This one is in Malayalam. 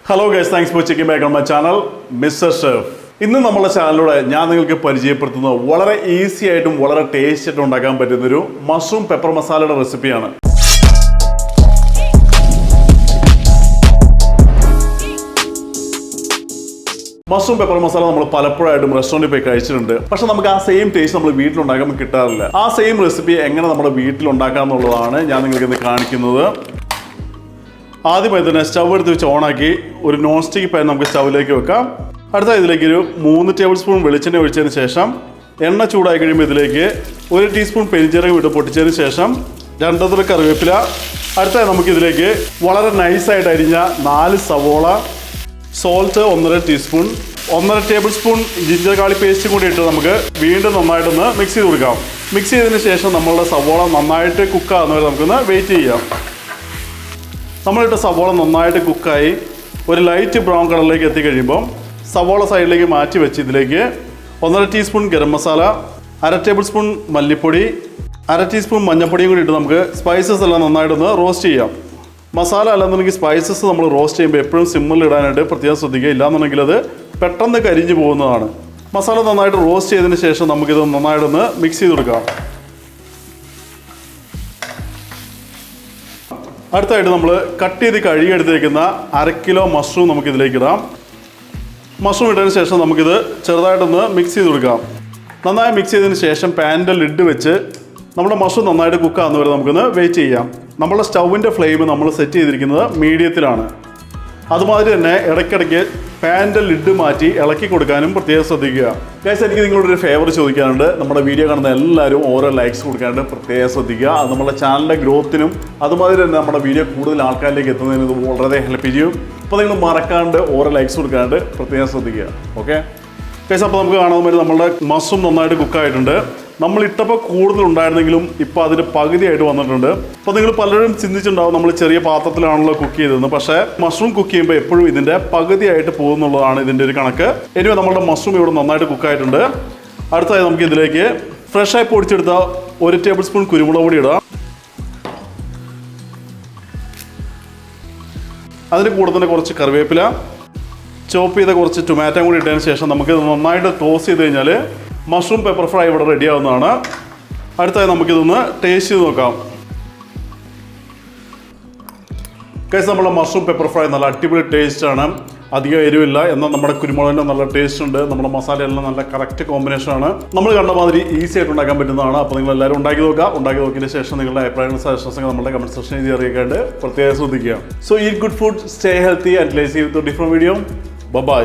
Hello guys, thanks for checking back on my channel, Mr. Chef. ഇന്ന് നമ്മുടെ ചാനലിലൂടെ ഞാൻ നിങ്ങൾക്ക് പരിചയപ്പെടുത്തുന്നത് വളരെ ഈസി ആയിട്ടും വളരെ ടേസ്റ്റി ആയിട്ടും ഉണ്ടാക്കാൻ പറ്റുന്ന ഒരു മഷ്റൂം പെപ്പർ മസാലയുടെ റെസിപ്പിയാണ്. മഷ്റൂം പെപ്പർ മസാല നമ്മൾ പലപ്പോഴായിട്ടും റെസ്റ്റോറൻറ്റിൽ പോയി കഴിച്ചിട്ടുണ്ട്. പക്ഷെ നമുക്ക് ആ സെയിം ടേസ്റ്റ് നമ്മൾ വീട്ടിലുണ്ടാക്കാൻ കിട്ടാറില്ല. ആ സെയിം റെസിപ്പി എങ്ങനെ നമ്മുടെ വീട്ടിലുണ്ടാക്കാം എന്നുള്ളതാണ് ഞാൻ നിങ്ങൾക്ക് ഇന്ന് കാണിക്കുന്നത്. ആദ്യമായി തന്നെ സ്റ്റവ് എടുത്ത് വെച്ച് ഓണാക്കി ഒരു നോൺ സ്റ്റിക്ക് പാൻ നമുക്ക് സ്റ്റവിലേക്ക് വെക്കാം. അടുത്ത ഇതിലേക്ക് ഒരു 3 ടേബിൾ സ്പൂൺ വെളിച്ചെണ്ണ ഒഴിച്ചതിന് ശേഷം എണ്ണ ചൂടായി കഴിയുമ്പോൾ ഇതിലേക്ക് 1 ടീസ്പൂൺ പെരിഞ്ചീരകം ഇട്ട് പൊട്ടിച്ചതിന് ശേഷം 2 കറിവേപ്പില. അടുത്തായി നമുക്കിതിലേക്ക് വളരെ നൈസായിട്ട് അരിഞ്ഞ 4 സവോള, salt 1.5 teaspoon, 1.5 table spoon ginger garlic paste കൂടി ഇട്ട് നമുക്ക് വീണ്ടും നന്നായിട്ടൊന്ന് മിക്സ് ചെയ്ത് കൊടുക്കാം. മിക്സ് ചെയ്തതിന് ശേഷം നമ്മളുടെ സവോള നന്നായിട്ട് കുക്കാകുന്നവരെ നമുക്കൊന്ന് വെയിറ്റ് ചെയ്യാം. നമ്മളിട്ട സവോള നന്നായിട്ട് കുക്കായി ഒരു ലൈറ്റ് ബ്രൗൺ കളറിലേക്ക് എത്തിക്കഴിയുമ്പം സവോള സൈഡിലേക്ക് മാറ്റി വെച്ച് ഇതിലേക്ക് 1.5 teaspoon garam masala, 1/2 table spoon മല്ലിപ്പൊടി, 1/2 ടീസ്പൂൺ മഞ്ഞൾപ്പൊടിയും കൂടി ഇട്ട് നമുക്ക് സ്പൈസസ് എല്ലാം നന്നായിട്ടൊന്ന് റോസ്റ്റ് ചെയ്യാം. മസാല അല്ലെന്നുണ്ടെങ്കിൽ സ്പൈസസ് നമ്മൾ റോസ്റ്റ് ചെയ്യുമ്പോൾ എപ്പോഴും സിമ്മിൽ ഇടാനായിട്ട് പ്രത്യേകം ശ്രദ്ധിക്കുക. ഇല്ലാന്നുണ്ടെങ്കിൽ അത് പെട്ടെന്ന് കരിഞ്ഞു പോകുന്നതാണ്. മസാല നന്നായിട്ട് റോസ്റ്റ് ചെയ്തതിന് ശേഷം നമുക്കിത് നന്നായിട്ടൊന്ന് മിക്സ് ചെയ്ത് കൊടുക്കാം. അടുത്തായിട്ട് നമ്മൾ കട്ട് ചെയ്ത് കഴുകിയെടുത്തേക്കുന്ന 1/2 കിലോ മഷ്റൂം നമുക്കിതിലേക്ക് ഇടാം. മഷ്റൂം ഇട്ടതിന് ശേഷം നമുക്കിത് ചെറുതായിട്ടൊന്ന് മിക്സ് ചെയ്ത് കൊടുക്കാം. നന്നായി മിക്സ് ചെയ്തതിന് ശേഷം പാനിൻ്റെ ലിഡ് വെച്ച് നമ്മുടെ മഷ്റൂം നന്നായിട്ട് കുക്കാകുന്നവരെ നമുക്കൊന്ന് വെയിറ്റ് ചെയ്യാം. നമ്മുടെ സ്റ്റൗവിൻ്റെ ഫ്ലെയിം നമ്മൾ സെറ്റ് ചെയ്തിരിക്കുന്നത് മീഡിയത്തിലാണ്. അതുമാതിരി തന്നെ ഇടയ്ക്കിടയ്ക്ക് പാനിൻ്റെ ലിഡ് മാറ്റി ഇളക്കി കൊടുക്കാനും പ്രത്യേകം ശ്രദ്ധിക്കുക. ഗൈസ്, എനിക്ക് നിങ്ങളോടൊരു ഫേവർ ചോദിക്കാനുണ്ട്. നമ്മുടെ വീഡിയോ കാണുന്ന എല്ലാവരും ഓരോ ലൈക്സ് കൊടുക്കാനായിട്ട് പ്രത്യേകം ശ്രദ്ധിക്കുക. അത് നമ്മുടെ ചാനലിൻ്റെ ഗ്രോത്തിനും അതുമാതിരി തന്നെ നമ്മുടെ വീഡിയോ കൂടുതൽ ആൾക്കാരിലേക്ക് എത്തുന്നതിന് ഇത് വളരെ ഹെൽപ്പ് ചെയ്യും. അപ്പോൾ നിങ്ങൾ മറക്കാണ്ട് ഓരോ ലൈക്സ് കൊടുക്കാനായിട്ട് പ്രത്യേകം ശ്രദ്ധിക്കുക. ഓക്കെ ഗൈസ്, അപ്പോൾ നമുക്ക് കാണാൻ പറ്റും നമ്മളുടെ മഷ്റൂം നന്നായിട്ട് കുക്കായിട്ടുണ്ട്. നമ്മൾ ഇട്ടപ്പോൾ കൂടുതൽ ഉണ്ടായിരുന്നെങ്കിലും ഇപ്പോൾ അതിന് പകുതിയായിട്ട് വന്നിട്ടുണ്ട്. അപ്പോൾ നിങ്ങൾ പലരും ചിന്തിച്ചിട്ടുണ്ടാവും നമ്മൾ ചെറിയ പാത്രത്തിലാണല്ലോ കുക്ക് ചെയ്തതെന്ന്. പക്ഷേ മഷ്റൂം കുക്ക് ചെയ്യുമ്പോൾ എപ്പോഴും ഇതിൻ്റെ പകുതിയായിട്ട് പോകുന്നുള്ളതാണ് ഇതിൻ്റെ ഒരു കണക്ക്. എനിവേ നമ്മളുടെ മഷ്റൂം ഇവിടെ നന്നായിട്ട് കുക്കായിട്ടുണ്ട്. അടുത്തായി നമുക്ക് ഇതിലേക്ക് ഫ്രഷായി പൊടിച്ചെടുത്ത 1 ടേബിൾ സ്പൂൺ കുരുമുളക് പൊടി ഇടാം. അതിന് കൂടെ തന്നെ കുറച്ച് കറിവേപ്പില, ചോപ്പ് ചെയ്ത കുറച്ച് ടൊമാറ്റോ കൂടി ഇട്ടതിന് ശേഷം നമുക്ക് നന്നായിട്ട് ടോസ് ചെയ്ത് കഴിഞ്ഞാൽ മഷ്റൂം പെപ്പർ ഫ്രൈ ഇവിടെ റെഡി ആവുന്നതാണ്. അടുത്തായി നമുക്കിതൊന്ന് ടേസ്റ്റ് ചെയ്ത് നോക്കാം. ഗൈസ്, നമ്മുടെ മഷ്റൂം പെപ്പർ ഫ്രൈ നല്ല അടിപൊളി ടേസ്റ്റാണ്. അധികം എരിവില്ല, എന്നാൽ നമ്മുടെ കുരുമുളകിൻ്റെ നല്ല ടേസ്റ്റ് ഉണ്ട്. നമ്മുടെ മസാലയെല്ലാം നല്ല കറക്റ്റ് കോമ്പിനേഷനാണ്. നമ്മൾ കണ്ട മാതിരി ഈസി ആയിട്ട് ഉണ്ടാക്കാൻ പറ്റുന്നതാണ്. അപ്പോൾ നിങ്ങൾ എല്ലാവരും ഉണ്ടാക്കി നോക്കുക. ഉണ്ടാക്കി നോക്കിയതിന് ശേഷം നിങ്ങളുടെ അഭിപ്രായങ്ങളും സജഷൻസൊക്കെ നമ്മുടെ കമൻറ്റ് സെക്ഷനിൽ എഴുതി അറിയിക്കാണ്ട് പ്രത്യേകം ശ്രദ്ധിക്കുക. So eat good food, stay healthy and lazy with different video. By.